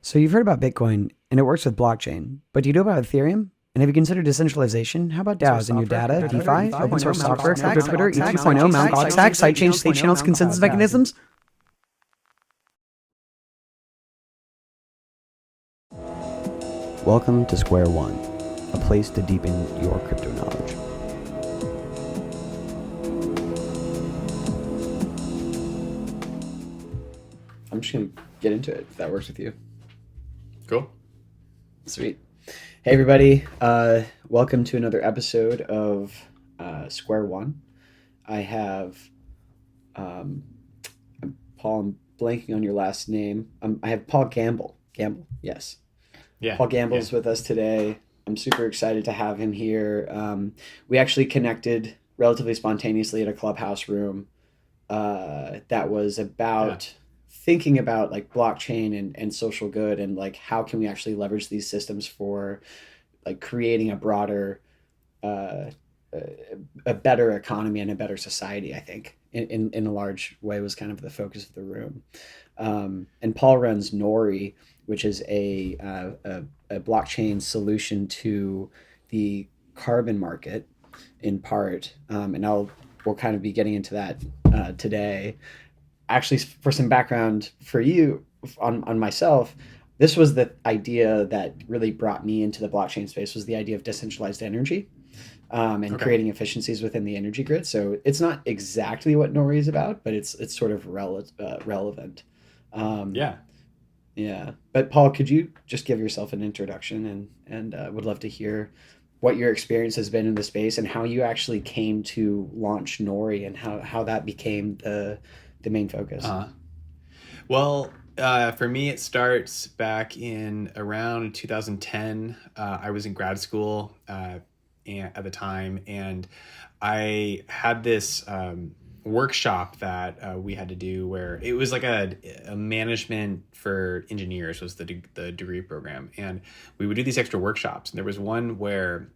So you've heard about Bitcoin and it works with blockchain, but do you know about Ethereum? And have you considered decentralization? How about DAOs in your data, DeFi, open source software, crypto Twitter, E2.0, Mt. Gox stacks, sidechains, state channels, consensus mechanisms? Welcome to Square One, a place to deepen your crypto knowledge. I'm just going to get into it if that works with you. Cool. Sweet. Hey, everybody. Welcome to another episode of Square One. I have Paul, I'm blanking on your last name. I have Paul Gambill. Gambill, yes. Yeah. Paul Gambill's with us today. I'm super excited to have him here. We actually connected relatively spontaneously at a clubhouse room that was about thinking about like blockchain and social good and like how can we actually leverage these systems for like creating a broader a better economy and a better society. I think in a large way was kind of the focus of the room. And Paul runs Nori, which is a blockchain solution to the carbon market in part. And we'll kind of be getting into that today. Actually, for some background for you on myself, this was the idea that really brought me into the blockchain space, was the idea of decentralized energy and creating efficiencies within the energy grid. So it's not exactly what Nori is about, but it's sort of relevant. Yeah. But Paul, could you just give yourself an introduction and would love to hear what your experience has been in the space and how you actually came to launch Nori and how that became the main focus. For me, it starts back in around 2010. I was in grad school at the time, and I had this workshop that we had to do where it was like a management for engineers was the degree program, and we would do these extra workshops. And there was one where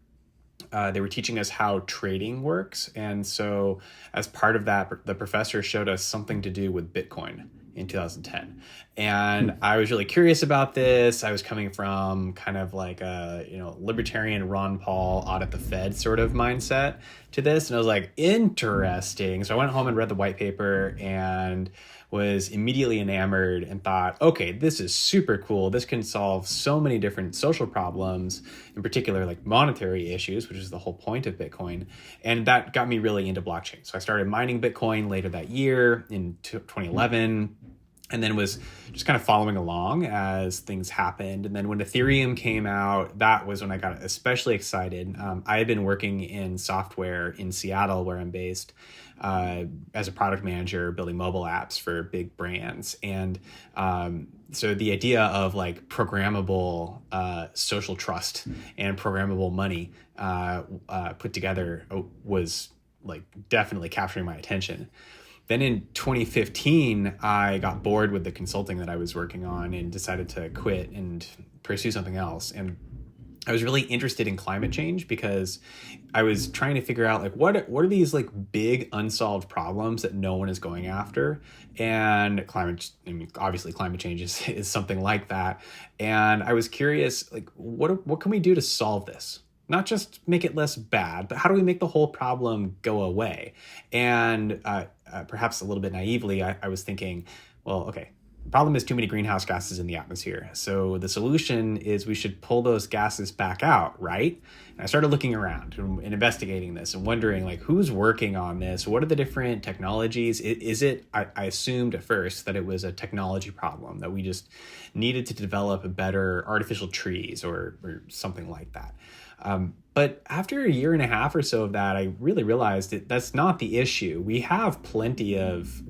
they were teaching us how trading works. And so as part of that, the professor showed us something to do with Bitcoin in 2010. And I was really curious about this. I was coming from kind of like a, libertarian Ron Paul audit the Fed sort of mindset to this. And I was like, interesting. So I went home and read the white paper and was immediately enamored and thought, okay, this is super cool. This can solve so many different social problems, in particular like monetary issues, which is the whole point of Bitcoin. And that got me really into blockchain. So I started mining Bitcoin later that year in 2011. And then was just kind of following along as things happened. And then when Ethereum came out, that was when I got especially excited. I had been working in software in Seattle, where I'm based, as a product manager, building mobile apps for big brands. And so the idea of like programmable social trust and programmable money put together was like definitely capturing my attention. Then in 2015, I got bored with the consulting that I was working on and decided to quit and pursue something else. And I was really interested in climate change because I was trying to figure out like what are these like big unsolved problems that no one is going after. And obviously climate change is something like that. And I was curious, like what can we do to solve this? Not just make it less bad, but how do we make the whole problem go away? And perhaps a little bit naively, I was thinking, well, okay, the problem is too many greenhouse gases in the atmosphere. So the solution is we should pull those gases back out, right? And I started looking around and investigating this and wondering, like, who's working on this? What are the different technologies? I assumed at first that it was a technology problem, that we just needed to develop better artificial trees or something like that. But after a year and a half or so of that, I really realized that that's not the issue. We have plenty of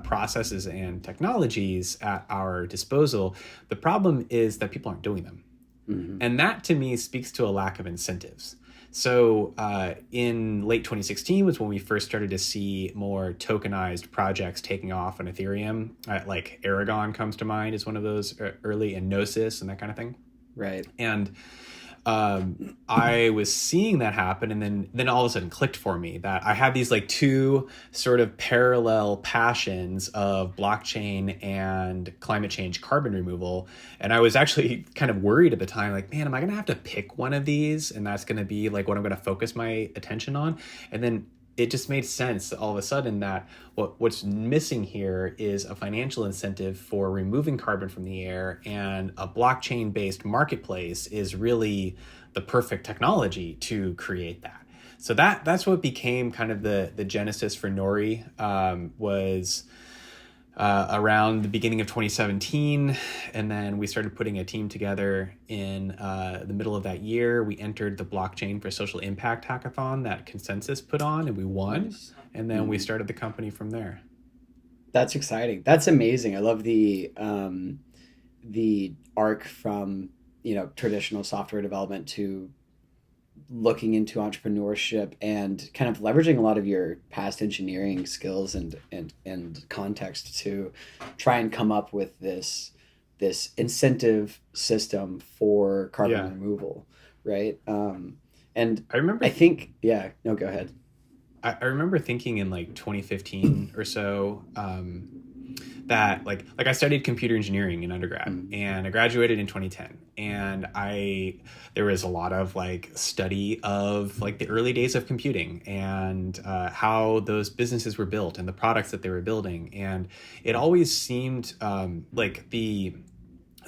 processes and technologies at our disposal. The problem is that people aren't doing them. Mm-hmm. And that to me speaks to a lack of incentives. So in late 2016 was when we first started to see more tokenized projects taking off on Ethereum. Like Aragon comes to mind as one of those early, and Gnosis and that kind of thing. Right. And I was seeing that happen, and then all of a sudden clicked for me that I had these like two sort of parallel passions of blockchain and climate change carbon removal. And I was actually kind of worried at the time, like, man, am I going to have to pick one of these, and that's going to be like what I'm going to focus my attention on? And then it just made sense all of a sudden that what's missing here is a financial incentive for removing carbon from the air, and a blockchain based marketplace is really the perfect technology to create that. So that's what became kind of the genesis for Nori, was around the beginning of 2017. And then we started putting a team together in the middle of that year. We entered the Blockchain for Social Impact hackathon that Consensus put on, and we won. Nice. And then we started the company from there. That's exciting. That's amazing. I love the arc from, traditional software development to looking into entrepreneurship and kind of leveraging a lot of your past engineering skills and context to try and come up with this incentive system for carbon Yeah. removal, right? And I remember I think, yeah, no, go ahead. I remember thinking in like 2015 or so, that like I studied computer engineering in undergrad, Mm. and I graduated in 2010. And there was a lot of like study of like the early days of computing, and how those businesses were built and the products that they were building. And it always seemed like the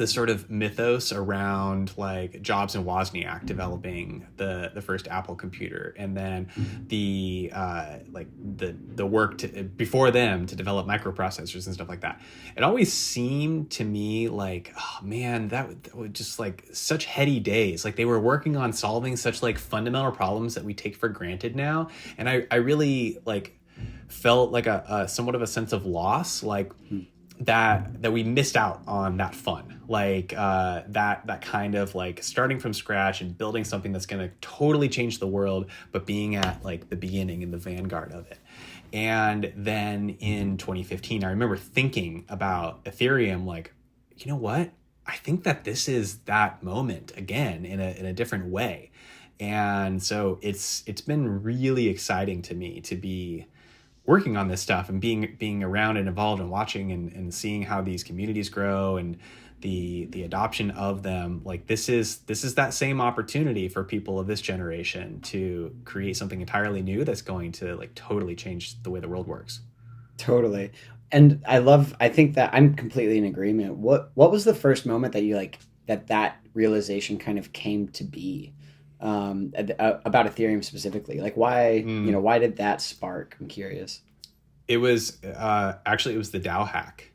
sort of mythos around like Jobs and Wozniak developing the first Apple computer, and then the work before them to develop microprocessors and stuff like that. It always seemed to me like, oh man, that was just like such heady days. Like they were working on solving such like fundamental problems that we take for granted now. And I really like felt like a somewhat of a sense of loss, like that we missed out on that fun, like that kind of like starting from scratch and building something that's going to totally change the world, but being at like the beginning and the vanguard of it. And then in 2015, I remember thinking about Ethereum, like, you know what, I think that this is that moment again in a different way. And so it's been really exciting to me to be working on this stuff and being around and involved and watching and seeing how these communities grow and the adoption of them. Like this is that same opportunity for people of this generation to create something entirely new that's going to like totally change the way the world works. Totally. And I think that I'm completely in agreement. What was the first moment that you like that realization kind of came to be, about Ethereum specifically? Like why, Mm. why did that spark? I'm curious. It was actually it was the DAO hack.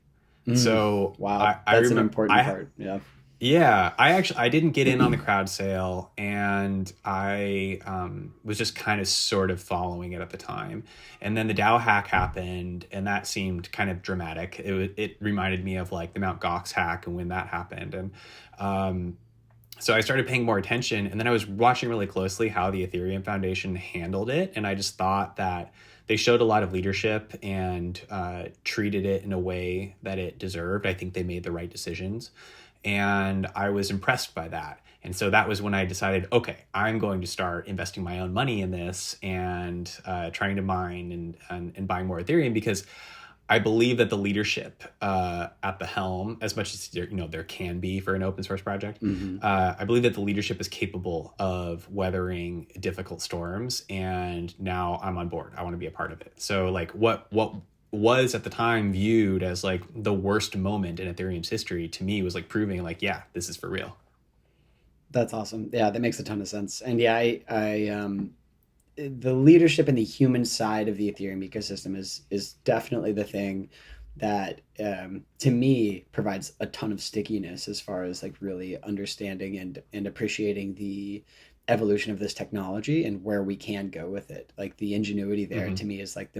Mm, So wow. I That's an remember important part. Yeah. yeah, I didn't get in on the crowd sale, and I was just kind of sort of following it at the time. And then the DAO hack happened, and that seemed kind of dramatic. It reminded me of like the Mount Gox hack and when that happened. And so I started paying more attention, and then I was watching really closely how the Ethereum Foundation handled it, and I just thought that they showed a lot of leadership and treated it in a way that it deserved. I think they made the right decisions, and I was impressed by that. And so that was when I decided, okay, I'm going to start investing my own money in this and trying to mine and buying more Ethereum, because I believe that the leadership at the helm, as much as there can be for an open source project, Hmm. I believe that the leadership is capable of weathering difficult storms. And now I'm on board. I want to be a part of it. So like what was at the time viewed as like the worst moment in Ethereum's history, to me was like proving like, yeah, this is for real. That's awesome. Yeah, that makes a ton of sense. And yeah, the leadership and the human side of the Ethereum ecosystem is definitely the thing that, to me, provides a ton of stickiness as far as like really understanding and appreciating the evolution of this technology and where we can go with it. Like the ingenuity there Hmm. to me is like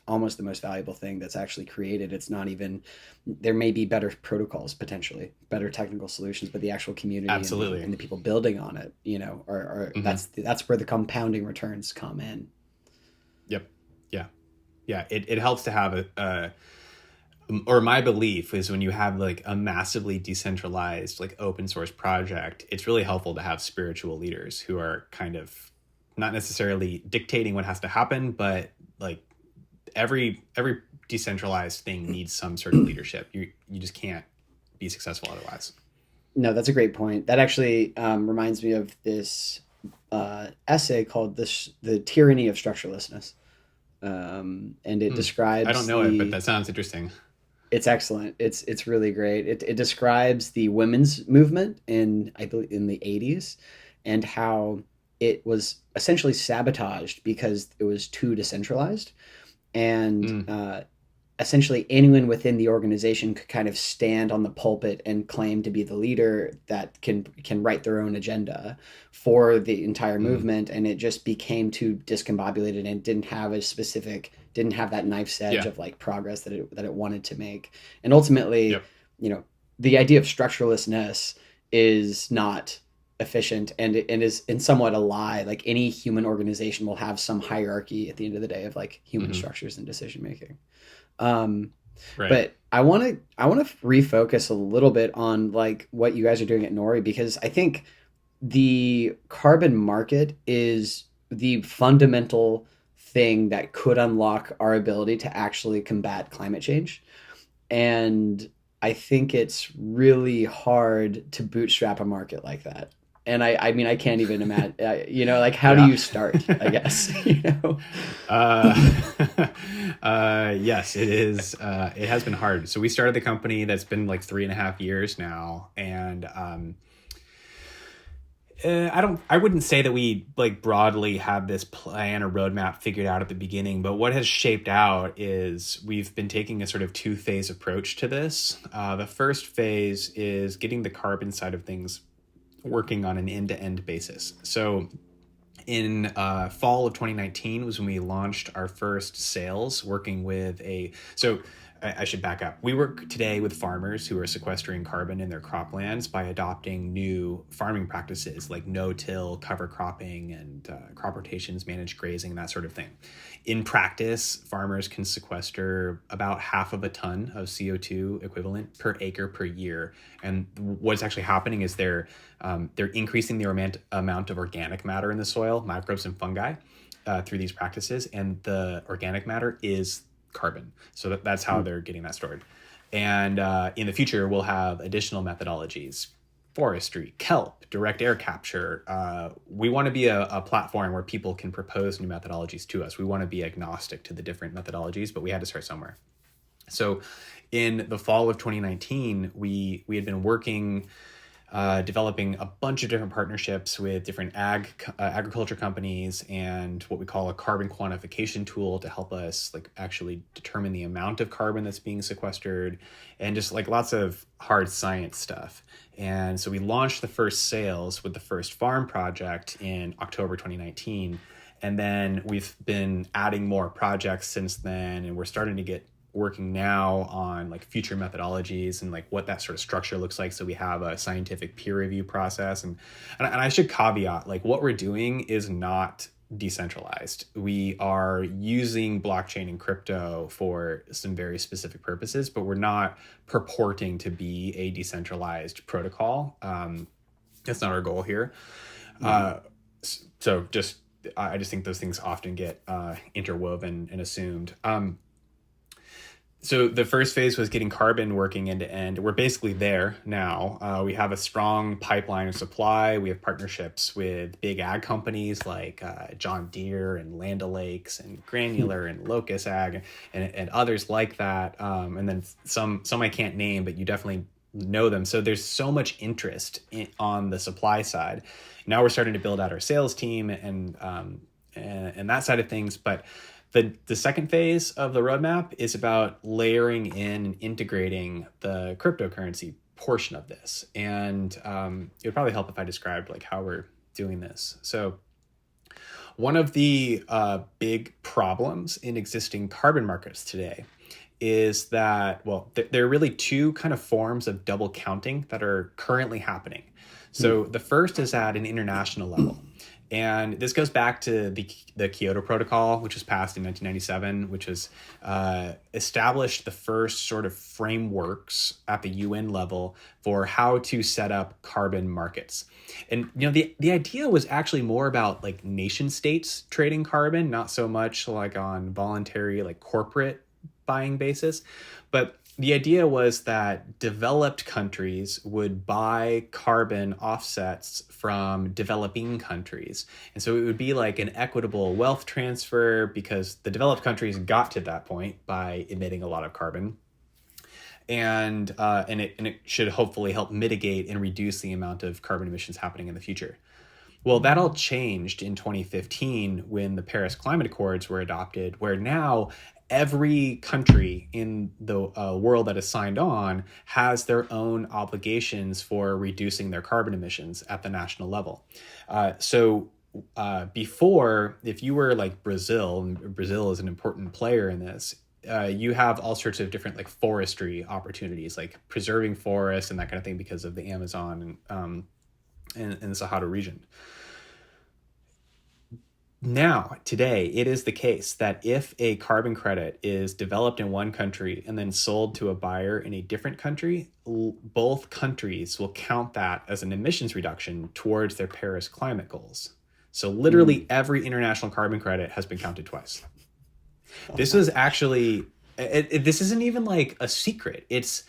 almost the most valuable thing that's actually created. It's not even, there may be better protocols, potentially better technical solutions, but the actual community and Absolutely. the people building on it, are Hmm. that's where the compounding returns come in. Yep. Yeah. Yeah. It helps to have or my belief is when you have like a massively decentralized like open source project, it's really helpful to have spiritual leaders who are kind of not necessarily dictating what has to happen, but like every decentralized thing needs some sort of leadership. You just can't be successful otherwise. No, that's a great point. That actually reminds me of this essay called "The Tyranny of Structurelessness," and it I don't describes know it, but the. that sounds interesting. It's excellent. It's really great. It describes the women's movement in, I believe, in the '80s, and how it was essentially sabotaged because it was too decentralized, and Mm, essentially anyone within the organization could kind of stand on the pulpit and claim to be the leader that can write their own agenda for the entire mm, movement, and it just became too discombobulated and didn't have that knife's edge yeah. of like progress that it wanted to make. And ultimately, Yep. you know, the idea of structurelessness is not efficient, and is in somewhat a lie. Like any human organization will have some hierarchy at the end of the day of like human Hmm. structures and decision making. Um, Right. but I want to refocus a little bit on like what you guys are doing at Nori, because I think the carbon market is the fundamental thing that could unlock our ability to actually combat climate change. And I think it's really hard to bootstrap a market like that. And I mean, I can't even imagine, like how do Yeah. you start, I guess, you know? uh, yes, it is. It has been hard. So we started the company that's been like 3.5 years now, and I wouldn't say that we like broadly have this plan or roadmap figured out at the beginning, but what has shaped out is we've been taking a sort of two-phase approach to this. The first phase is getting the carbon side of things working on an end-to-end basis. So in fall of 2019 was when we launched our first sales working with I should back up. We work today with farmers who are sequestering carbon in their croplands by adopting new farming practices like no-till, cover cropping, and crop rotations, managed grazing, that sort of thing. In practice, farmers can sequester about half of a ton of CO2 equivalent per acre per year. And what's actually happening is they're increasing the amount of organic matter in the soil, microbes and fungi, through these practices, and the organic matter is carbon. So that's how they're getting that stored. And in the future, we'll have additional methodologies: forestry, kelp, direct air capture. We want to be a platform where people can propose new methodologies to us. We want to be agnostic to the different methodologies, but we had to start somewhere. So in the fall of 2019, we had been working developing a bunch of different partnerships with different agriculture companies and what we call a carbon quantification tool to help us like actually determine the amount of carbon that's being sequestered, and just like lots of hard science stuff. And so we launched the first sales with the first farm project in October 2019. And then we've been adding more projects since then, and we're starting to get working now on like future methodologies and like what that sort of structure looks like, so we have a scientific peer review process. And I should caveat, like, what we're doing is not decentralized. We are using blockchain and crypto for some very specific purposes, but we're not purporting to be a decentralized protocol. That's not our goal here. Mhm. So just I just think those things often get interwoven and assumed. So the first phase was getting carbon working end to end. We're basically there now. We have a strong pipeline of supply. We have partnerships with big ag companies like John Deere and Land O'Lakes and Granular and Locus Ag, and others like that. And then some I can't name, but you definitely know them. So there's so much interest on the supply side. Now we're starting to build out our sales team and that side of things, but the second phase of the roadmap is about layering in and integrating the cryptocurrency portion of this. And it would probably help if I described like how we're doing this. So one of the big problems in existing carbon markets today is that, well, there are really two kind of forms of double counting that are currently happening. So the first is at an international level. And this goes back to the Kyoto Protocol, which was passed in 1997, which was established the first sort of frameworks at the UN level for how to set up carbon markets. And the idea was actually more about like nation states trading carbon, not so much like on voluntary like corporate buying basis. But the idea was that developed countries would buy carbon offsets from developing countries. And so it would be like an equitable wealth transfer because the developed countries got to that point by emitting a lot of carbon. And it should hopefully help mitigate and reduce the amount of carbon emissions happening in the future. Well, that all changed in 2015 when the Paris Climate Accords were adopted, where now every country in the world that is signed on has their own obligations for reducing their carbon emissions at the national level. Before, if you were like Brazil, and Brazil is an important player in this, you have all sorts of different like forestry opportunities, like preserving forests and that kind of thing because of the Amazon and the Sahara region. Now, today, it is the case that if a carbon credit is developed in one country and then sold to a buyer in a different country, both countries will count that as an emissions reduction towards their Paris climate goals. So literally every international carbon credit has been counted twice. This was actually, this isn't even like a secret. It's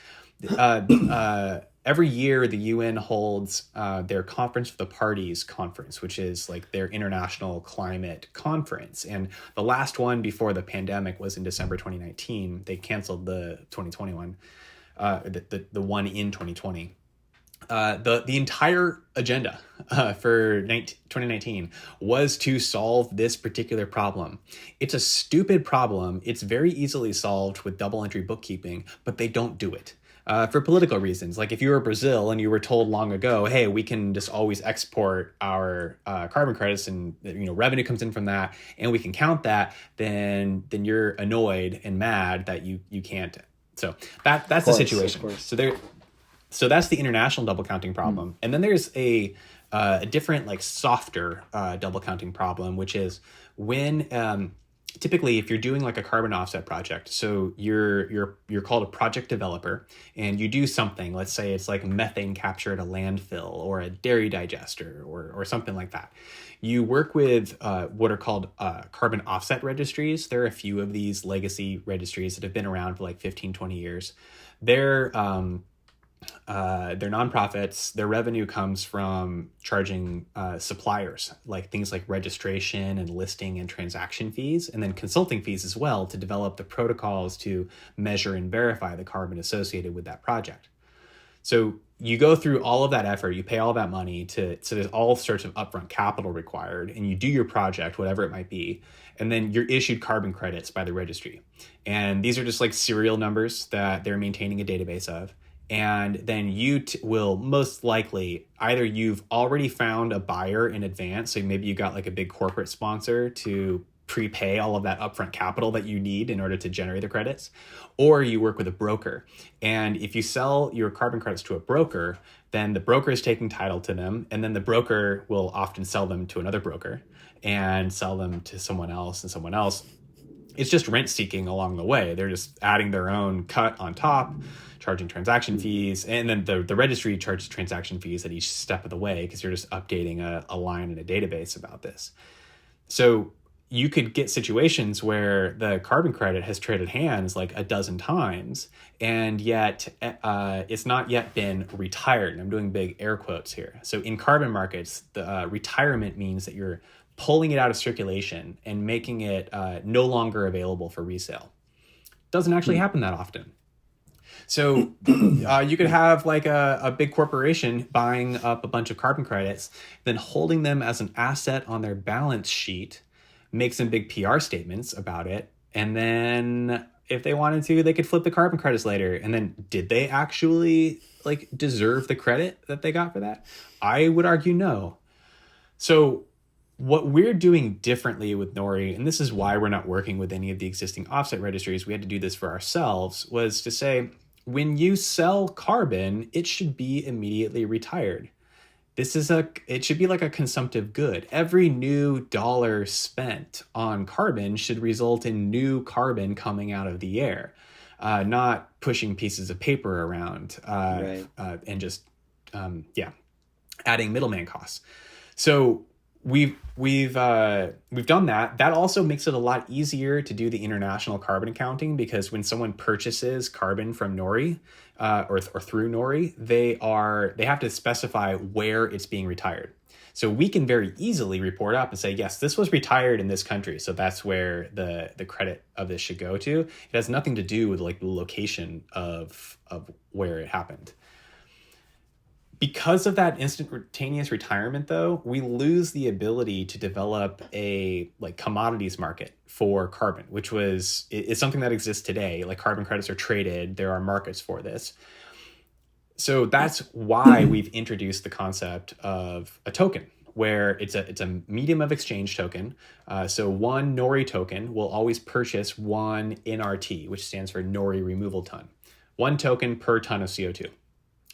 every year the UN holds their Conference of the Parties conference, which is like their international climate conference. And the last one before the pandemic was in December 2019. They canceled the 2021, the one in 2020. The entire agenda for 2019 was to solve this particular problem. It's a stupid problem. It's very easily solved with double entry bookkeeping, but they don't do it. For political reasons. Like if you were Brazil and you were told long ago, hey, we can just always export our carbon credits and revenue comes in from that and we can count that, then you're annoyed and mad that you can't. So that's the situation. So that's the international double counting problem. And then there's a different like softer double counting problem, which is when typically if you're doing like a carbon offset project, so you're called a project developer and you do something, let's say it's like methane capture at a landfill or a dairy digester or something like that. You work with what are called carbon offset registries. There are a few of these legacy registries that have been around for like 15, 20 years. They're nonprofits. Their revenue comes from charging suppliers, like things like registration and listing and transaction fees, and then consulting fees as well to develop the protocols to measure and verify the carbon associated with that project. So you go through all of that effort, you pay all that money so there's all sorts of upfront capital required, and you do your project, whatever it might be, and then you're issued carbon credits by the registry. And these are just like serial numbers that they're maintaining a database of. And then you will most likely either you've already found a buyer in advance. So maybe you got like a big corporate sponsor to prepay all of that upfront capital that you need in order to generate the credits, or you work with a broker. And if you sell your carbon credits to a broker, then the broker is taking title to them. And then the broker will often sell them to another broker and sell them to someone else and someone else. It's just rent seeking along the way. They're just adding their own cut on top, charging transaction fees, and then the registry charges transaction fees at each step of the way because you're just updating a line in a database about this. So you could get situations where the carbon credit has traded hands like a dozen times, and yet it's not yet been retired. And I'm doing big air quotes here. So in carbon markets, the retirement means that you're pulling it out of circulation and making it no longer available for resale. Doesn't actually happen that often. So you could have like a big corporation buying up a bunch of carbon credits, then holding them as an asset on their balance sheet, make some big PR statements about it, and then if they wanted to, they could flip the carbon credits later. And then did they actually like deserve the credit that they got for that? I would argue no. So What we're doing differently with Nori, and this is why we're not working with any of the existing offset registries, we had to do this for ourselves, was to say, when you sell carbon, it should be immediately retired. It should be like a consumptive good. Every new dollar spent on carbon should result in new carbon coming out of the air, not pushing pieces of paper around, Right. and just, yeah, adding middleman costs. So we've done that. That also makes it a lot easier to do the international carbon accounting, because when someone purchases carbon from Nori, or through Nori, they have to specify where it's being retired. So we can very easily report up and say, yes, this was retired in this country, so that's where the credit of this should go to. It has nothing to do with like the location of where it happened. Because of that instantaneous retirement, though, we lose the ability to develop a like commodities market for carbon, which is something that exists today. Like carbon credits are traded, there are markets for this. So that's why we've introduced the concept of a token, where it's a medium of exchange token. So one Nori token will always purchase one NRT, which stands for Nori removal ton. One token per ton of CO2.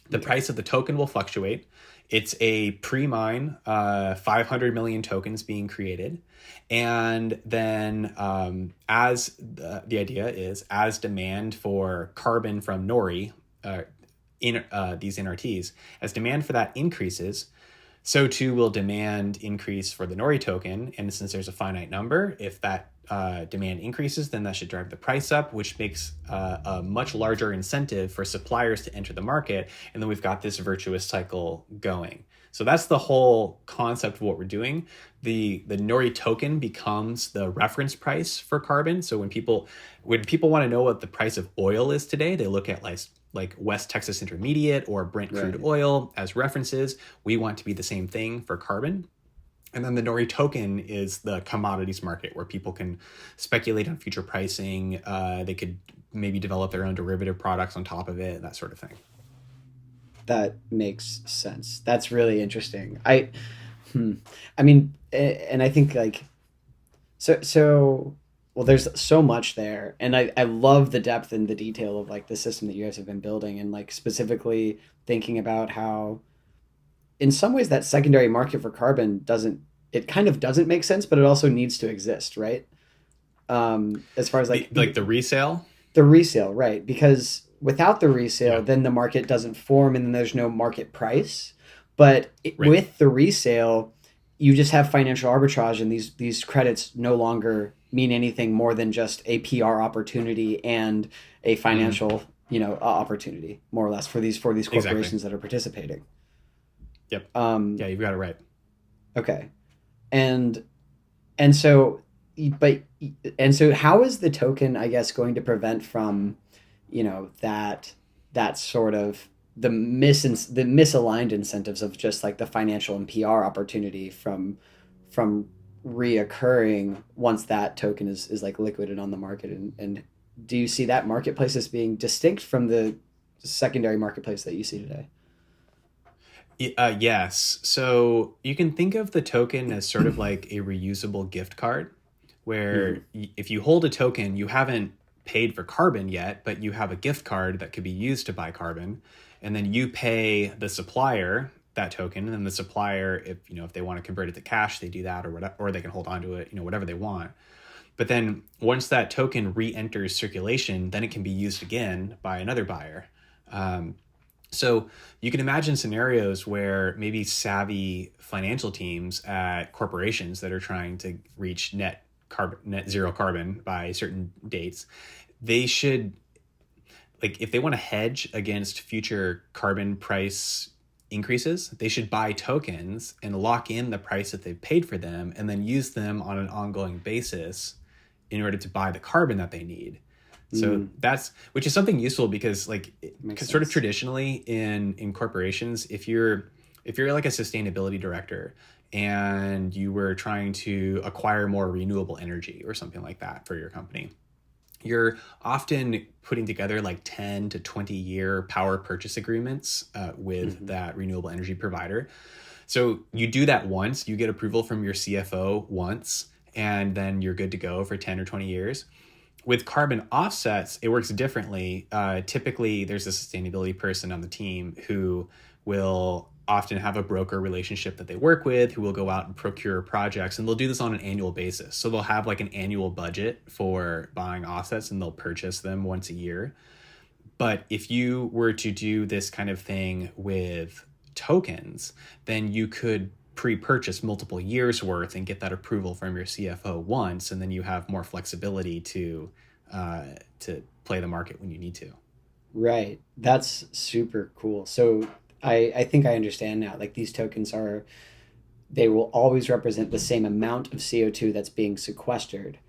The price of the token will fluctuate. It's a pre-mine, 500 million tokens being created. And then the idea is, as demand for carbon from Nori, these NRTs, as demand for that increases, so too will demand increase for the Nori token. And since there's a finite number, if that demand increases, then that should drive the price up, which makes a much larger incentive for suppliers to enter the market. And then we've got this virtuous cycle going. So that's the whole concept of what we're doing. The Nori token becomes the reference price for carbon. So when people want to know what the price of oil is today, they look at like West Texas Intermediate or Brent crude oil as references. We want to be the same thing for carbon. And then the Nori token is the commodities market, where people can speculate on future pricing. They could maybe develop their own derivative products on top of it, that sort of thing. That makes sense. That's really interesting. I mean, and I think like so. Well, there's so much there, and I love the depth and the detail of like the system that you guys have been building, and like specifically thinking about how, in some ways, that secondary market for carbon doesn't. It kind of doesn't make sense, but it also needs to exist, right? As far as Like the resale. the resale, right? Because without the resale, Yeah. then the market doesn't form and then there's no market price. But Right. with the resale, you just have financial arbitrage, and these credits no longer mean anything more than just a PR opportunity and a Mm-hmm. financial, opportunity, more or less, for these Exactly. corporations that are participating. Yep. Um, Yeah, you've got it right. okay, and and so but and so how is the token, I guess, going to prevent from, that sort of the misaligned incentives of just like the financial and PR opportunity from reoccurring once that token is like liquided on the market, and do you see that marketplace as being distinct from the secondary marketplace that you see today? Yes. So you can think of the token as sort of like a reusable gift card, Hmm. where if you hold a token, you haven't paid for carbon yet, but you have a gift card that could be used to buy carbon. And then you pay the supplier that token. And then the supplier, if they want to convert it to cash, they do that, or whatever, or they can hold on to it, whatever they want. But then once that token re-enters circulation, then it can be used again by another buyer. So you can imagine scenarios where maybe savvy financial teams at corporations that are trying to reach net zero carbon by certain dates, they should, like, if they want to hedge against future carbon price increases, they should buy tokens and lock in the price that they've paid for them, and then use them on an ongoing basis in order to buy the carbon that they need. So Mm, that's, which is something useful, because like, makes sort of sense. traditionally in corporations, if you're like a sustainability director and you were trying to acquire more renewable energy or something like that for your company, you're often putting together like 10 to 20 year power purchase agreements with Hmm. that renewable energy provider. So you do that once, you get approval from your CFO once, and then you're good to go for 10 or 20 years. With carbon offsets, it works differently. Typically, there's a sustainability person on the team who will often have a broker relationship that they work with, who will go out and procure projects, and they'll do this on an annual basis. So they'll have like an annual budget for buying offsets, and they'll purchase them once a year. But if you were to do this kind of thing with tokens, then you could pre-purchase multiple years worth and get that approval from your CFO once, and then you have more flexibility uh, to play the market when you need to. Right. That's super cool. So I think I understand now. Like these tokens are, they will always represent the same amount of CO2 that's being sequestered,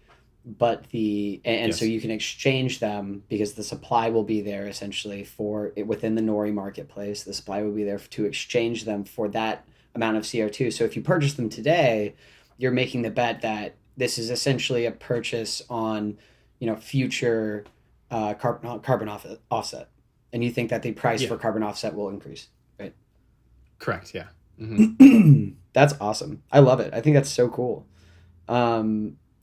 but and so Yes. you can exchange them because the supply will be there essentially for it within the Nori marketplace. The supply will be there to exchange them for that amount of CO2. So if you purchase them today, you're making the bet that this is essentially a purchase on, future offset, and you think that the price Yeah. for carbon offset will increase, right? Correct. Yeah. Hmm. That's awesome. I love it. I think that's so cool.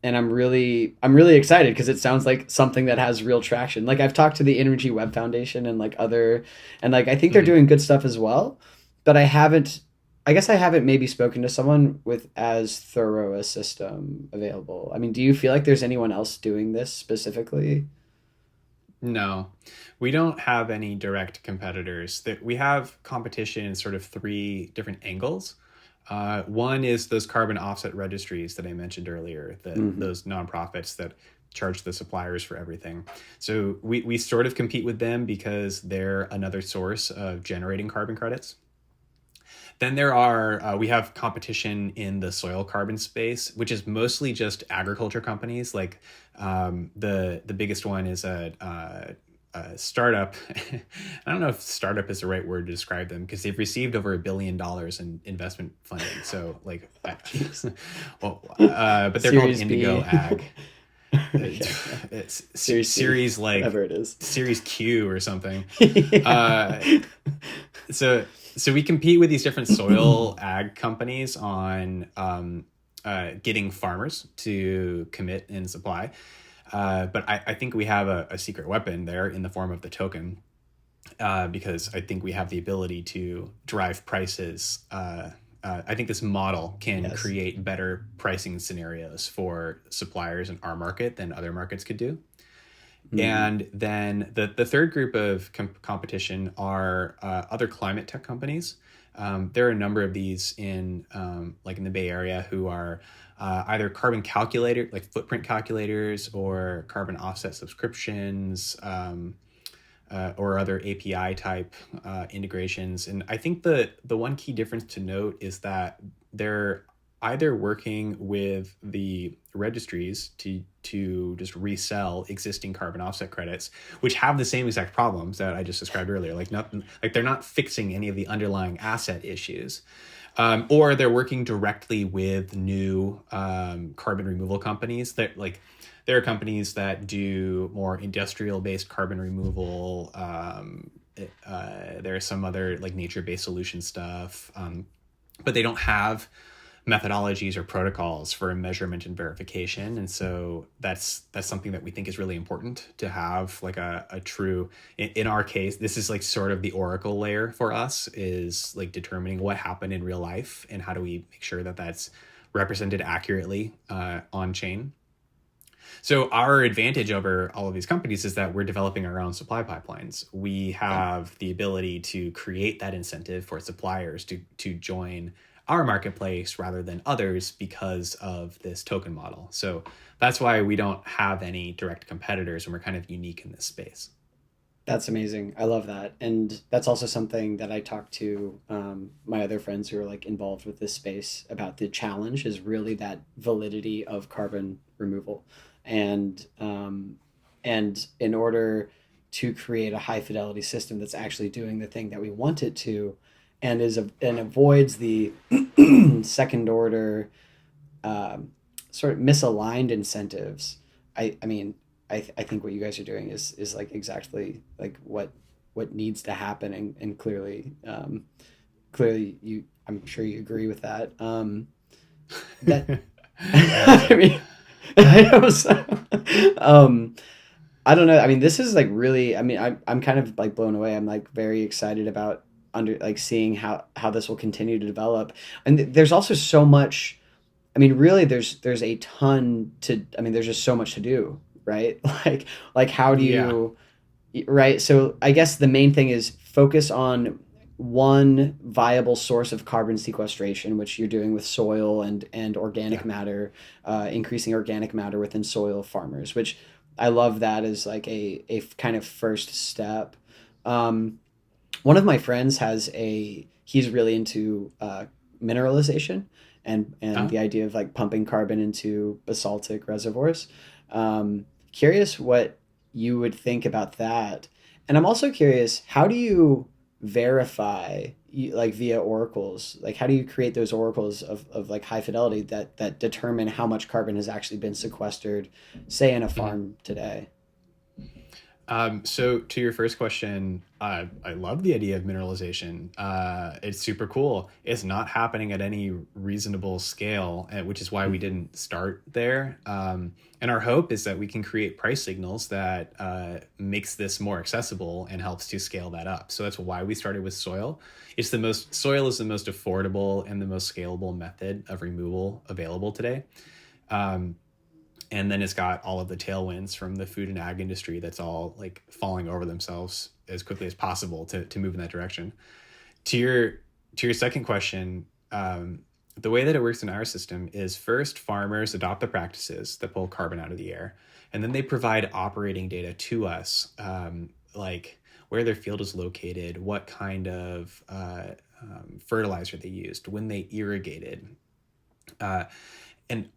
And I'm really excited because it sounds like something that has real traction. Like I've talked to the Energy Web Foundation and like other, and like I think they're Hmm. doing good stuff as well, but I guess I haven't maybe spoken to someone with as thorough a system available. I mean, do you feel like there's anyone else doing this specifically? No, we don't have any direct competitors. That we have competition in sort of three different angles. One is those carbon offset registries that I mentioned earlier, that Hmm. those nonprofits that charge the suppliers for everything. So we sort of compete with them because they're another source of generating carbon credits. Then we have competition in the soil carbon space, which is mostly just agriculture companies. Like the biggest one is a startup. I don't know if startup is the right word to describe them because they've received over $1 billion in investment funding. So like, Jeez. well, but they're called Series Indigo B. Ag. Okay, yeah. It's Series C, series like whatever it is. Series Q or something. Yeah. Uh, so so we compete with these different soil ag companies on getting farmers to commit and supply. But I think we have a secret weapon there in the form of the token, because I think we have the ability to drive prices. I think this model can Yes. create better pricing scenarios for suppliers in our market than other markets could do. Hmm. And then the third group of competition are other climate tech companies. There are a number of these in like in the Bay Area who are either carbon calculator, like footprint calculators, or carbon offset subscriptions, or other API type integrations. And I think the one key difference to note is that they're either working with the registries to just resell existing carbon offset credits, which have the same exact problems that I just described earlier. Like nothing, like they're not fixing any of the underlying asset issues. Or they're working directly with new carbon removal companies that like there are companies that do more industrial based carbon removal. There are some other like nature based solution stuff, but they don't have methodologies or protocols for measurement and verification. And so that's something that we think is really important to have like a true, in our case, this is like sort of the oracle layer for us, is like determining what happened in real life and how do we make sure that that's represented accurately on chain. So our advantage over all of these companies is that we're developing our own supply pipelines. We have the ability to create that incentive for suppliers to join our marketplace rather than others because of this token model. So that's why we don't have any direct competitors and we're kind of unique in this space. That's amazing. I love that. And that's also something that I talk to my other friends who are like involved with this space about. The challenge is really that validity of carbon removal. And in order to create a high fidelity system that's actually doing the thing that we want it to, and avoids the second order sort of misaligned incentives. I mean, I think what you guys are doing is like exactly like what needs to happen, and clearly, clearly you, I'm sure you agree with that. That I hope I so. mean, I was, um, I don't know. I mean, this is like really. I mean, I'm kind of like blown away. I'm like very excited about under like seeing how this will continue to develop. And there's also so much. I mean, really, there's a ton to. I mean, there's just so much to do, right? Like how do Yeah. you, right? So I guess the main thing is focus on one viable source of carbon sequestration, which you're doing with soil and Yeah. organic matter, increasing organic matter within soil farmers, which I love that as like a kind of first step. Um, One of my friends has a, he's really into mineralization and Uh, the idea of like pumping carbon into basaltic reservoirs. Curious what you would think about that. And I'm also curious, how do you verify like via oracles? Like how do you create those oracles of like high fidelity that determine how much carbon has actually been sequestered, say in a mhm. farm today? So to your first question, I love the idea of mineralization. It's super cool. It's not happening at any reasonable scale, which is why we didn't start there. And our hope is that we can create price signals that makes this more accessible and helps to scale that up. So that's why we started with soil. Soil is the most affordable and the most scalable method of removal available today. Um, and then it's got all of the tailwinds from the food and ag industry that's all like falling over themselves as quickly as possible to move in that direction. To your to your second question, the way that it works in our system is first farmers adopt the practices that pull carbon out of the air, and then they provide operating data to us, like where their field is located, what kind of fertilizer they used, when they irrigated, uh, and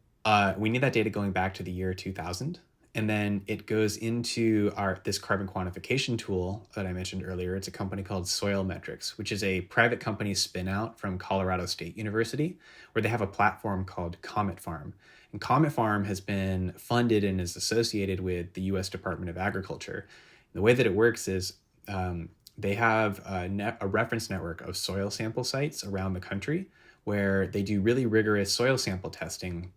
we need that data going back to the year 2000. And then it goes into our this carbon quantification tool that I mentioned earlier. It's a company called Soil Metrics, which is a private company spin out from Colorado State University, where they have a platform called Comet Farm. And Comet Farm has been funded and is associated with the US Department of Agriculture. The way that it works is they have a reference network of soil sample sites around the country where they do really rigorous soil sample testing,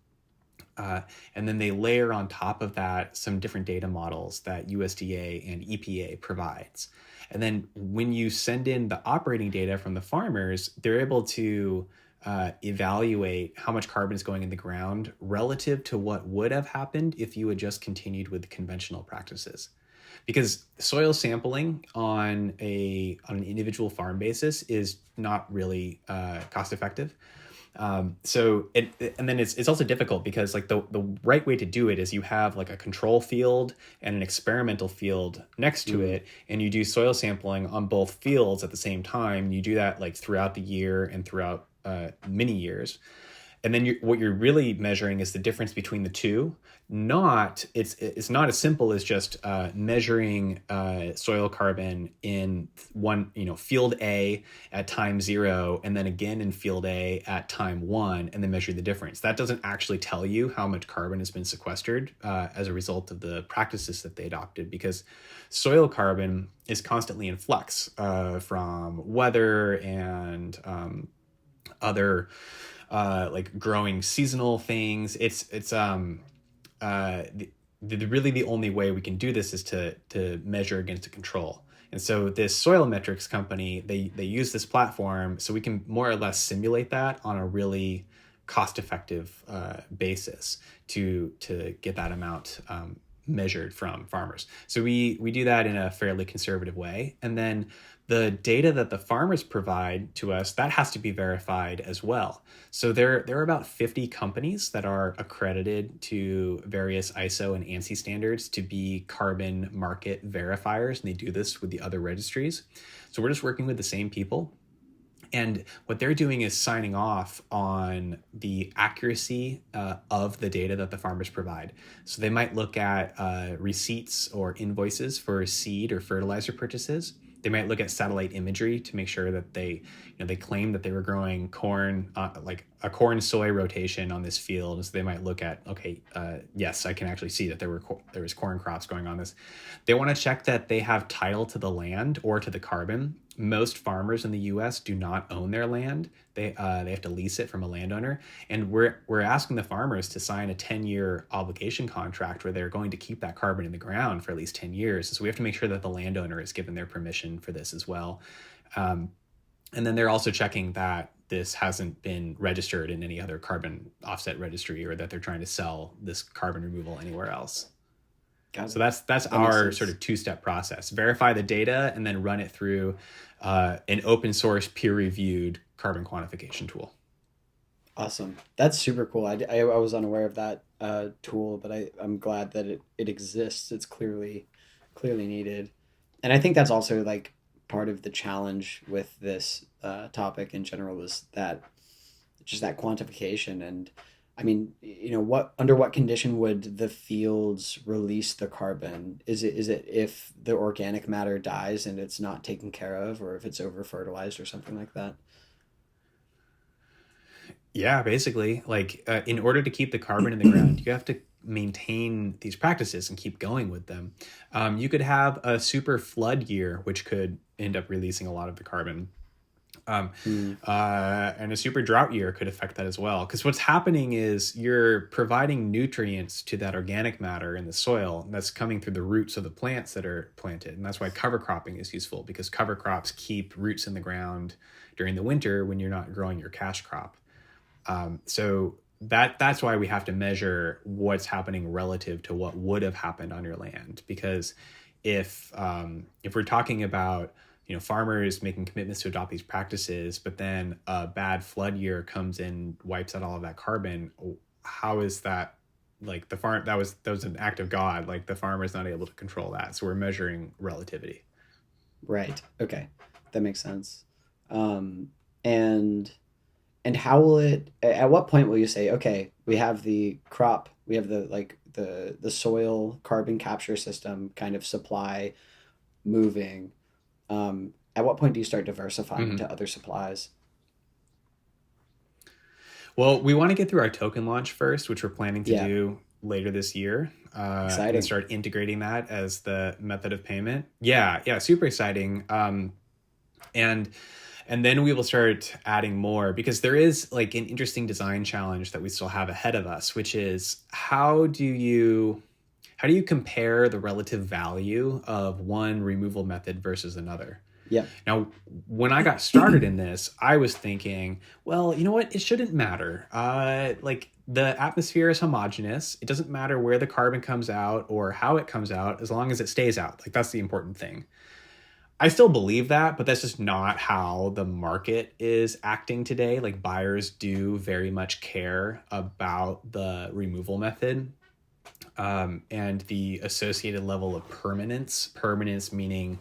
uh, and then they layer on top of that some different data models that USDA and EPA provides. And then when you send in the operating data from the farmers, they're able to evaluate how much carbon is going in the ground relative to what would have happened if you had just continued with the conventional practices. Because soil sampling on an individual farm basis is not really cost effective. And then it's also difficult because like the right way to do it is you have like a control field and an experimental field next to Mm. it, and you do soil sampling on both fields at the same time. You do that like throughout the year and throughout many years, and then what you're really measuring is the difference between the two. Not it's not as simple as just measuring soil carbon in one, field A at time 0, and then again in field A at time 1, and then measure the difference. That doesn't actually tell you how much carbon has been sequestered as a result of the practices that they adopted, because soil carbon is constantly in flux from weather and other like growing seasonal things. Really the only way we can do this is to measure against a control. And so this soil metrics company, they use this platform so we can more or less simulate that on a really cost effective basis to get that amount measured from farmers. So we do that in a fairly conservative way, and then the data that the farmers provide to us, that has to be verified as well. So there are about 50 companies that are accredited to various ISO and ANSI standards to be carbon market verifiers, and they do this with the other registries. So we're just working with the same people. And what they're doing is signing off on the accuracy of the data that the farmers provide. So they might look at receipts or invoices for seed or fertilizer purchases. They might look at satellite imagery to make sure that they claim that they were growing corn, like a corn soy rotation on this field. So they might look at, okay, yes, I can actually see that there was corn crops going on this. They want to check that they have title to the land or to the carbon. Most farmers in the U.S. do not own their land. They have to lease it from a landowner, and we're asking the farmers to sign a 10-year obligation contract where they're going to keep that carbon in the ground for at least 10 years. So we have to make sure that the landowner is given their permission for this as well. And then they're also checking that this hasn't been registered in any other carbon offset registry, or that they're trying to sell this carbon removal anywhere else. So that's our sort of two-step process: verify the data and then run it through an open source peer-reviewed carbon quantification tool. Awesome. That's super cool. I was unaware of that tool, but I'm glad that it exists. It's clearly needed. And I think that's also like part of the challenge with this topic in general, is that just that quantification. And I mean, under what condition would the fields release the carbon? Is it if the organic matter dies and it's not taken care of, or if it's over fertilized or something like that? Yeah, basically, like in order to keep the carbon in the ground, you have to maintain these practices and keep going with them. You could have a super flood year, which could end up releasing a lot of the carbon. Mm, And a super drought year could affect that as well. Because what's happening is you're providing nutrients to that organic matter in the soil that's coming through the roots of the plants that are planted. And that's why cover cropping is useful, because cover crops keep roots in the ground during the winter when you're not growing your cash crop. So that's why we have to measure what's happening relative to what would have happened on your land. Because if we're talking about farmers making commitments to adopt these practices, but then a bad flood year comes in, wipes out all of that carbon, how is that, like, the farm, that was an act of God, like the farmer is not able to control that. So we're measuring relativity. right. Okay. That makes sense. Um, and how will it? At what point will you say, okay, we have the crop, we have the soil carbon capture system kind of supply moving? At what point do you start diversifying Mhm. to other supplies? Well, we want to get through our token launch first, which we're planning to Yeah, do later this year, and then exciting. start integrating that as the method of payment. Yeah, yeah, super exciting. And then we will start adding more, because there is like an interesting design challenge that we still have ahead of us, which is how do you compare the relative value of one removal method versus another? Yep. Now, when I got started in this, I was thinking, well, you know what? It shouldn't matter. Like, the atmosphere is homogeneous. It doesn't matter where the carbon comes out or how it comes out, as long as it stays out. Like, that's the important thing. I still believe that, but that's just not how the market is acting today. Like, buyers do very much care about the removal method, and the associated level of permanence. Permanence meaning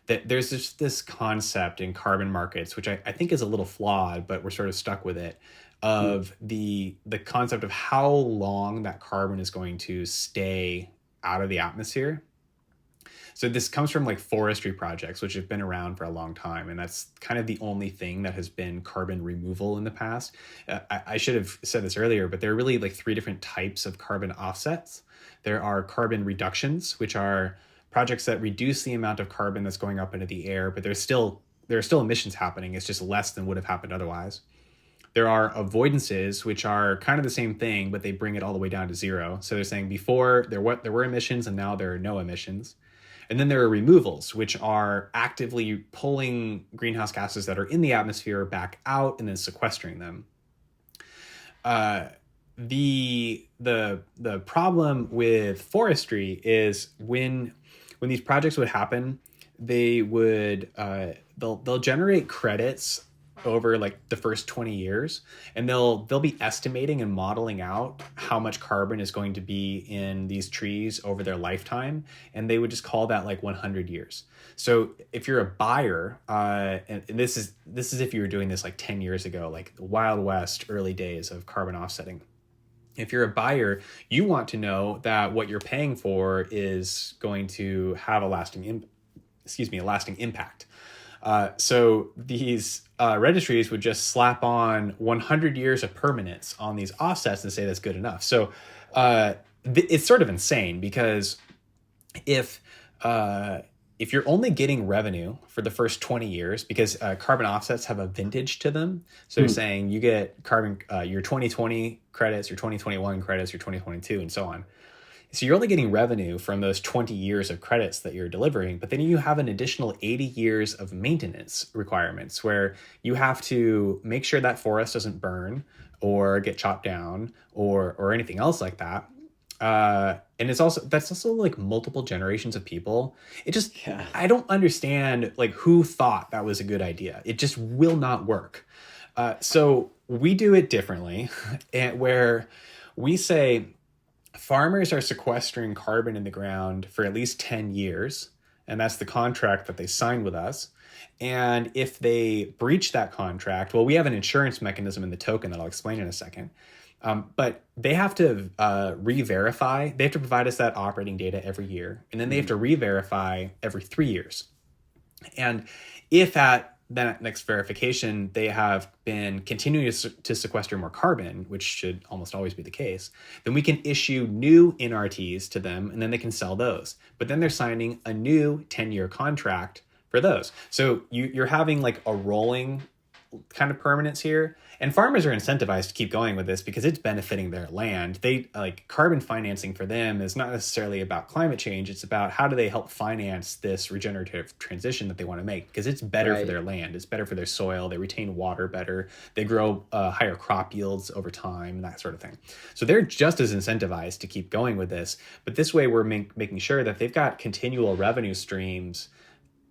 that there's just this concept in carbon markets, which I think is a little flawed, but we're sort of stuck with it, Mm, of the concept of how long that carbon is going to stay out of the atmosphere. So this comes from like forestry projects, which have been around for a long time, and that's kind of the only thing that has been carbon removal in the past. I should have said this earlier, but there are really like three different types of carbon offsets. There are carbon reductions, which are projects that reduce the amount of carbon that's going up into the air, but there are still emissions happening. It's just less than would have happened otherwise. There are avoidances, which are kind of the same thing, but they bring it all the way down to zero. So they're saying before there were emissions and now there are no emissions. And then there are removals, which are actively pulling greenhouse gases that are in the atmosphere back out and then sequestering them. Uh, the problem with forestry is when these projects would happen, they'll generate credits over like the first 20 years, and they'll be estimating and modeling out how much carbon is going to be in these trees over their lifetime, and they would just call that like 100 years. So if you're a buyer, and this is if you were doing this like 10 years ago, like the Wild West early days of carbon offsetting, if you're a buyer, you want to know that what you're paying for is going to have a lasting impact. So these registries would just slap on 100 years of permanence on these offsets and say that's good enough. So it's sort of insane because if if you're only getting revenue for the first 20 years, because carbon offsets have a vintage to them, so they're saying you get carbon your 2020 credits, your 2021 credits, your 2022, and so on. So you're only getting revenue from those 20 years of credits that you're delivering, but then you have an additional 80 years of maintenance requirements where you have to make sure that forest doesn't burn or get chopped down or anything else like that. And that's also like multiple generations of people. It just, Yeah. I don't understand like who thought that was a good idea. It just will not work. So we do it differently, and where we say farmers are sequestering carbon in the ground for at least 10 years. And that's the contract that they signed with us. And if they breach that contract, well, we have an insurance mechanism in the token that I'll explain in a second. But they have to re-verify. They have to provide us that operating data every year. And then they have to re-verify every 3 years. And if at that next verification, they have been continuing to sequester more carbon, which should almost always be the case, then we can issue new NRTs to them and then they can sell those. But then they're signing a new 10-year contract for those. So you're having like a rolling kind of permanence here. And farmers are incentivized to keep going with this because it's benefiting their land. They like carbon financing for them is not necessarily about climate change. It's about how do they help finance this regenerative transition that they want to make, because it's better for their land. It's better for their soil. They retain water better. They grow higher crop yields over time, that sort of thing. So they're just as incentivized to keep going with this. But this way we're making sure that they've got continual revenue streams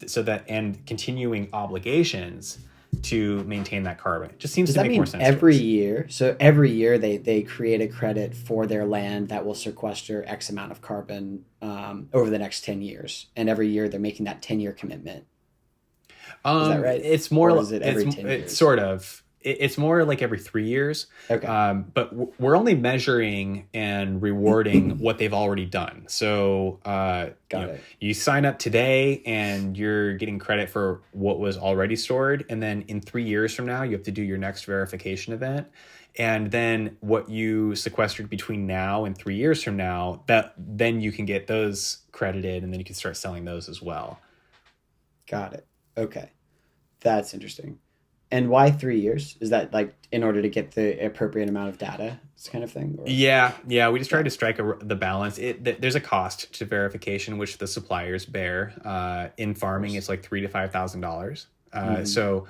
so that and continuing obligations to maintain that carbon. It just seems to make more sense. Every year, so every year they create a credit for their land that will sequester X amount of carbon over the next 10 years. And every year they're making that 10-year commitment. Is that right? It's more, or is it every 10 years? It's sort of. It's more like every 3 years. Okay. But we're only measuring and rewarding what they've already done. So you sign up today and you're getting credit for what was already stored. And then in 3 years from now, you have to do your next verification event. And then what you sequestered between now and 3 years from now, then you can get those credited and then you can start selling those as well. Got it. Okay. That's interesting. And why 3 years? Is that like in order to get the appropriate amount of data, this kind of thing? Or? Yeah. We just tried to strike the balance. There's a cost to verification, which the suppliers bear. In farming, it's like $3,000 to $5,000. So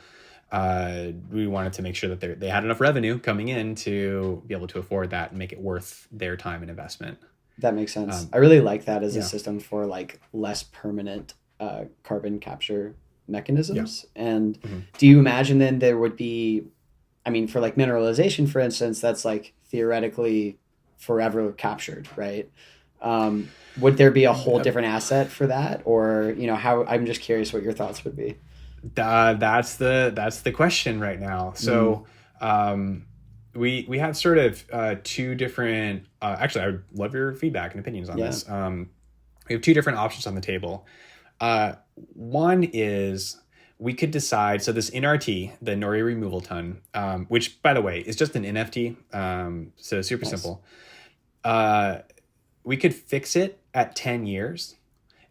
we wanted to make sure that they had enough revenue coming in to be able to afford that and make it worth their time and investment. That makes sense. I really like that as a system for like less permanent carbon capture mechanisms. And do you imagine then there would be, I mean, for like mineralization, for instance, that's like theoretically forever captured, right? Would there be a whole different asset for that? Or, how, I'm just curious what your thoughts would be. That's the question right now. So we have sort of two different, actually, I would love your feedback and opinions on this. We have two different options on the table. One is we could decide, so this NRT, the Nori removal ton, which by the way is just an NFT, so super simple. We could fix it at 10 years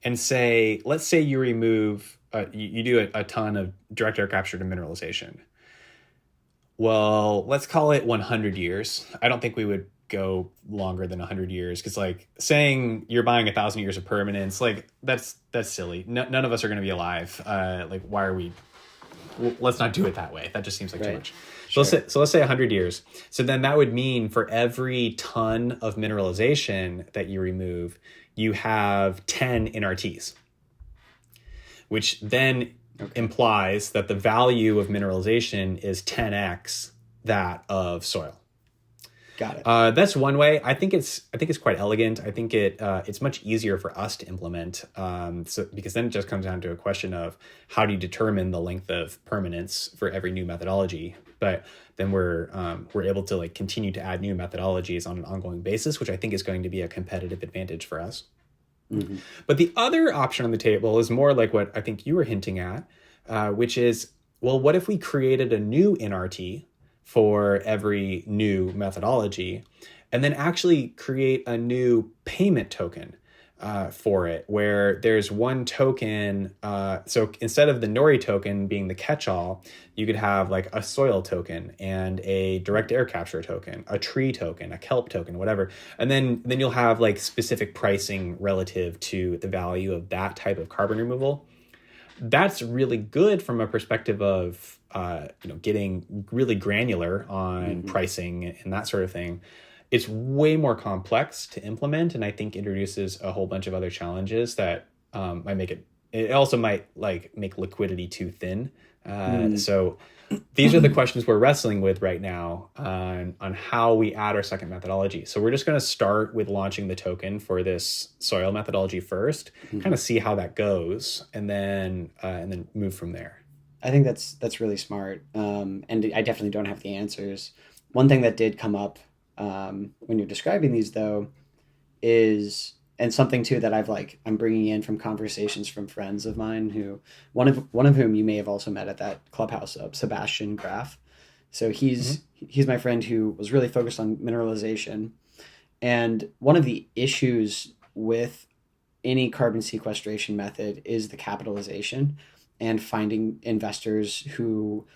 and say, let's say you remove, you do a ton of direct air capture to mineralization. Well, let's call it 100 years. I don't think we would go longer than 100 years because like saying you're buying 1,000 years of permanence, like that's silly. None of us are going to be alive. Like why are we? Let's not do it that way. That just seems like too much. Sure. So let's say 100 years. So then that would mean for every ton of mineralization that you remove, you have 10 NRTs, which then implies that the value of mineralization is 10x that of soil. Got it. That's one way. I think it's quite elegant. I think it's much easier for us to implement. So because then it just comes down to a question of how do you determine the length of permanence for every new methodology. But then we're able to like continue to add new methodologies on an ongoing basis, which I think is going to be a competitive advantage for us. But the other option on the table is more like what I think you were hinting at, which is, well, what if we created a new NRT for every new methodology, and then actually create a new payment token for it, where there's one token. So instead of the Nori token being the catch-all, you could have like a soil token and a direct air capture token, a tree token, a kelp token, whatever. And then you'll have like specific pricing relative to the value of that type of carbon removal. That's really good from a perspective of getting really granular on pricing and that sort of thing. It's way more complex to implement, and I think introduces a whole bunch of other challenges that might make it. It also might like make liquidity too thin. So these are the questions we're wrestling with right now on how we add our second methodology. So we're just going to start with launching the token for this soil methodology first, kind of see how that goes, and then move from there. I think that's really smart. And I definitely don't have the answers. One thing that did come up when you're describing these, though, is, and something too that I'm bringing in from conversations from friends of mine, who one of whom you may have also met at that clubhouse up, Sebastian Graf. So he's my friend who was really focused on mineralization, and one of the issues with any carbon sequestration method is the capitalization and finding investors who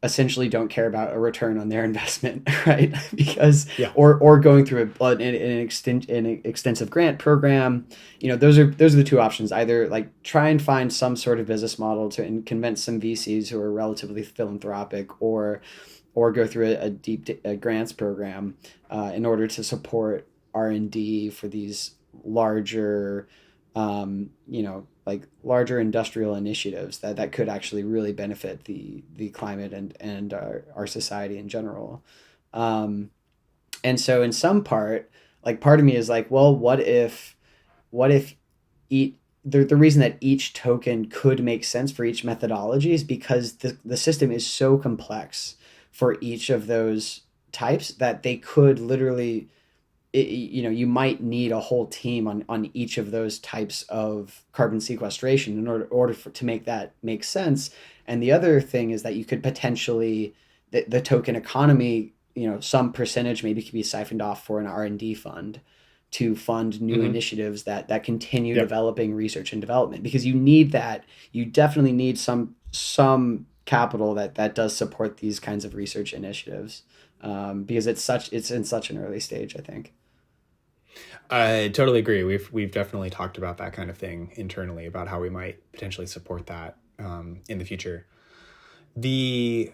essentially don't care about a return on their investment, right? Because Yeah. or going through an extensive grant program. Those are the two options. Either like try and find some sort of business model to and convince some VCs who are relatively philanthropic, or go through a deep grants program in order to support R&D for these larger like larger industrial initiatives that could actually really benefit the climate and our society in general. And so in some part, like part of me is like, well, what if the reason that each token could make sense for each methodology is because the system is so complex for each of those types that they could literally, you might need a whole team on each of those types of carbon sequestration in order to make that make sense. And the other thing is that you could potentially, the token economy, some percentage maybe could be siphoned off for an R&D fund to fund new initiatives that continue developing research and development, because you definitely need some capital that does support these kinds of research initiatives, because it's in such an early stage, I think. I totally agree. We've definitely talked about that kind of thing internally, about how we might potentially support that in the future. The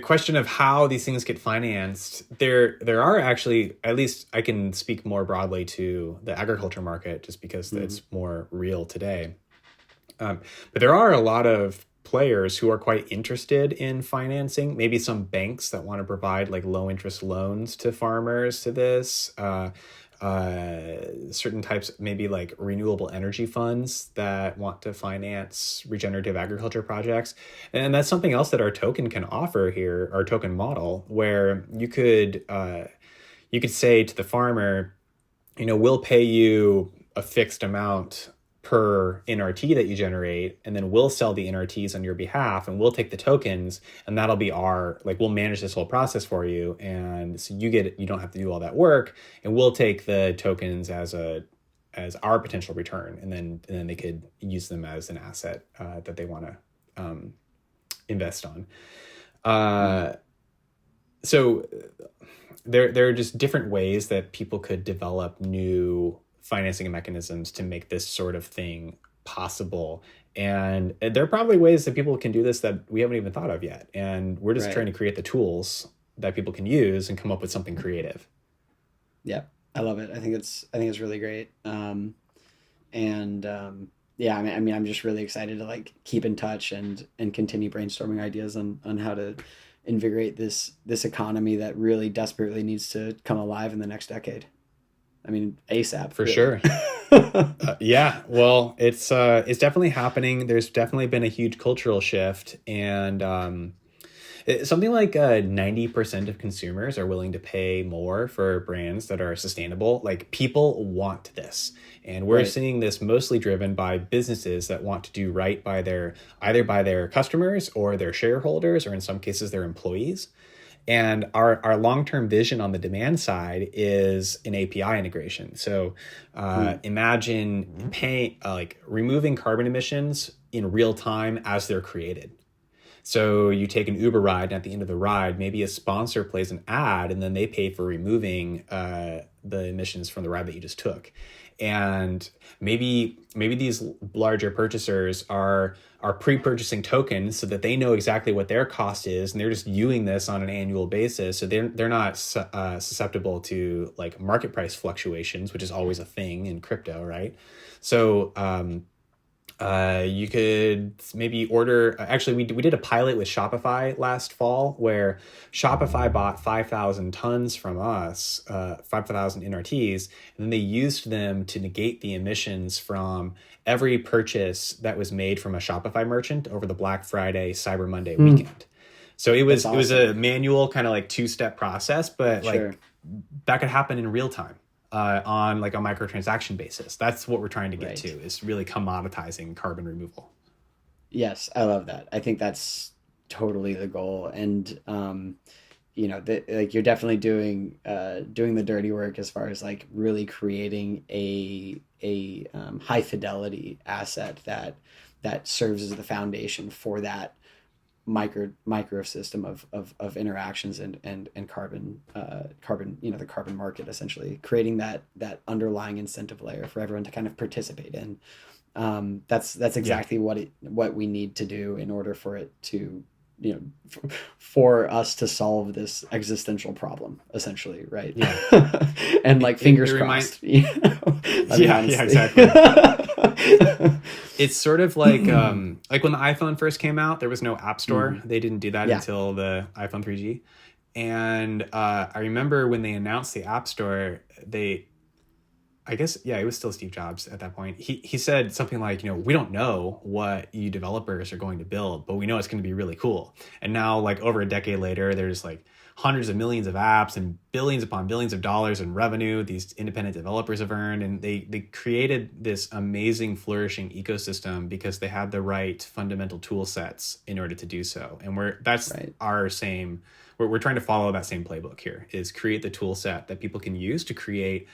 question of how these things get financed, there are actually, at least I can speak more broadly to the agriculture market, just because it's more real today. But there are a lot of players who are quite interested in financing, maybe some banks that want to provide like low interest loans to farmers to this, certain types, maybe like renewable energy funds that want to finance regenerative agriculture projects. And that's something else that our token can offer here, our token model, where you could say to the farmer, we'll pay you a fixed amount per NRT that you generate, and then we'll sell the NRTs on your behalf, and we'll take the tokens, and that'll be we'll manage this whole process for you. And so you don't have to do all that work, and we'll take the tokens as our potential return. And then they could use them as an asset that they want to invest on. So there are just different ways that people could develop new financing mechanisms to make this sort of thing possible. And there are probably ways that people can do this that we haven't even thought of yet. And we're just trying to create the tools that people can use and come up with something creative. Yeah, I love it. I think it's really great. Yeah, I mean, I'm just really excited to like keep in touch and continue brainstorming ideas on how to invigorate this economy that really desperately needs to come alive in the next decade. I mean, ASAP. For sure. Yeah, well, it's definitely happening. There's definitely been a huge cultural shift, and Something like 90% of consumers are willing to pay more for brands that are sustainable. Like people want this. And we're Right. seeing this mostly driven by businesses that want to do right by their either by their customers or their shareholders, or in some cases their employees. And our long-term vision on the demand side is an API integration. So Mm. imagine paying like removing carbon emissions in real time as they're created. So you take an Uber ride, and at the end of the ride, maybe a sponsor plays an ad, and then they pay for removing the emissions from the ride that you just took. And maybe these larger purchasers are pre-purchasing tokens so that they know exactly what their cost is, and they're just viewing this on an annual basis. So they're not susceptible to like market price fluctuations, which is always a thing in crypto, right? So you could maybe order. Actually, we did a pilot with Shopify last fall where Shopify bought 5,000 tons from us, 5,000 NRTs, and then they used them to negate the emissions from every purchase that was made from a Shopify merchant over the Black Friday, Cyber Monday Mm. weekend. So That's it was awesome. a manual kind of like two-step process, but Sure. like that could happen in real time on like a microtransaction basis. That's what we're trying to get to, Right. is really commoditizing carbon removal. Yes, I love that. I think that's totally the goal. And like you're definitely doing the dirty work as far as like really creating a high fidelity asset that serves as the foundation for that micro system of interactions and carbon, the carbon market, essentially creating that underlying incentive layer for everyone to kind of participate in. That's Yeah. exactly what we need to do in order for it to, for us to solve this existential problem, essentially, right? Yeah. And It, like it, it fingers remind crossed. I mean, yeah, yeah, honestly. exactly. It's sort of like when the iPhone first came out, there was no app store. Mhm. They didn't do that Yeah. until the iPhone 3G. And I remember when they announced the app store, they I guess, yeah, it was still Steve Jobs at that point. He said something like, we don't know what you developers are going to build, but we know it's going to be really cool. And now, like over a decade later, there's like hundreds of millions of apps and billions upon billions of dollars in revenue these independent developers have earned, and they created this amazing flourishing ecosystem because they had the right fundamental tool sets in order to do so. And that's Right. our same. We're trying to follow that same playbook here: is create the tool set that people can use to create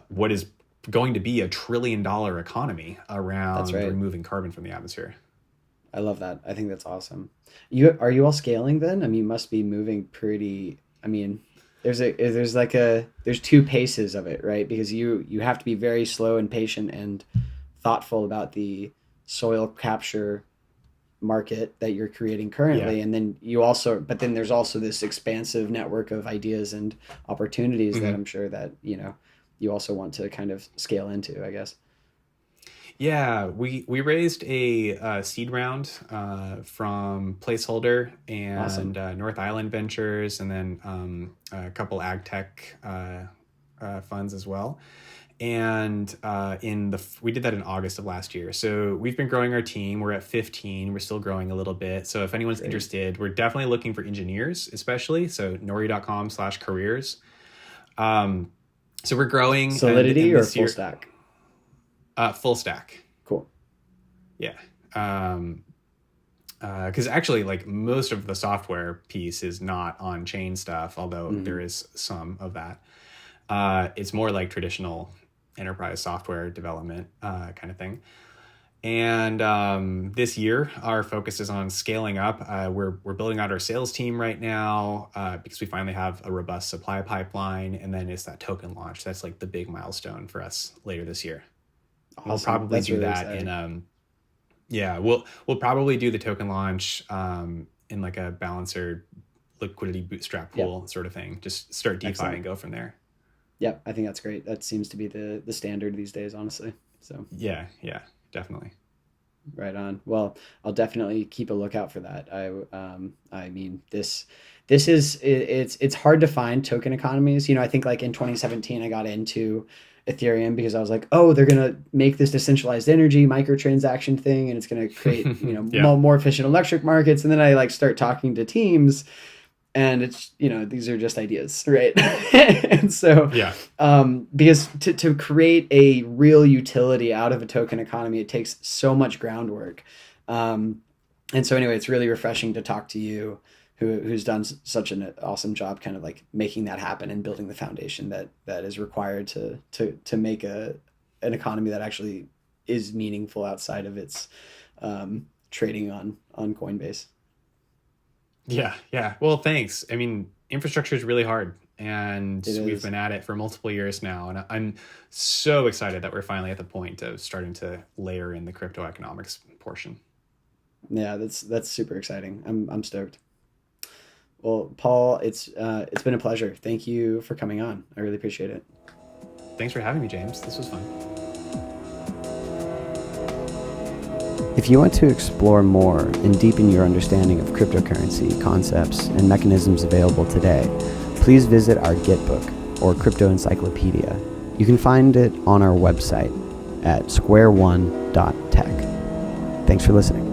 what is going to be $1 trillion economy That's around right. removing carbon from the atmosphere. I love that. I think that's awesome. Are you all scaling then? I mean, you must be moving pretty. I mean, there's two paces of it, right? Because you have to be very slow and patient and thoughtful about the soil capture market that you're creating Yeah. currently, and then but then there's also this expansive network of ideas and opportunities that Hmm. I'm sure that you also want to kind of scale into, I guess. Yeah, we raised a seed round from Placeholder and Awesome. North Island Ventures, and then a couple ag tech funds as well. And we did that in August of last year. So we've been growing our team. We're at 15. We're still growing a little bit. So if anyone's Great. interested, we're definitely looking for engineers, especially. So nori.com/careers. Um, so we're growing, Solidity and or this full year, stack? full stack. Cool. Yeah. Because actually, like most of the software piece is not on chain stuff, although there Hmm. is some of that. It's more like traditional enterprise software development kind of thing. And this year, our focus is on scaling up. We're building out our sales team right now because we finally have a robust supply pipeline, and then it's that token launch. That's like the big milestone for us later this year. We'll Awesome. probably That's do really that exciting. yeah, we'll probably do the token launch in like a balancer liquidity bootstrap Yep. pool sort of thing. Just start DeFi Excellent. and go from there. Yep. I think that's great. That seems to be the standard these days, honestly. So Yeah, yeah, definitely. right on. Well, I'll definitely keep a lookout for that. I mean, this is it's hard to find token economies. I think like in 2017 I got into Ethereum because I was like, oh, they're gonna make this decentralized energy microtransaction thing, and it's gonna create Yeah. more efficient electric markets. And then I like start talking to teams, and it's these are just ideas, right? And so Yeah. because to create a real utility out of a token economy, it takes so much groundwork. And so anyway, it's really refreshing to talk to you, who's done such an awesome job kind of like making that happen and building the foundation that is required to make an economy that actually is meaningful outside of its trading on Coinbase. Yeah. Yeah. Well, thanks. I mean, infrastructure is really hard, and It we've is. been at it for multiple years now. And I'm so excited that we're finally at the point of starting to layer in the crypto economics portion. Yeah, that's super exciting. I'm stoked. Well, Paul, it's been a pleasure. Thank you for coming on. I really appreciate it. Thanks for having me, James. This was fun. If you want to explore more and deepen your understanding of cryptocurrency concepts and mechanisms available today, please visit our Gitbook or Crypto Encyclopedia. You can find it on our website at square1.tech. Thanks for listening.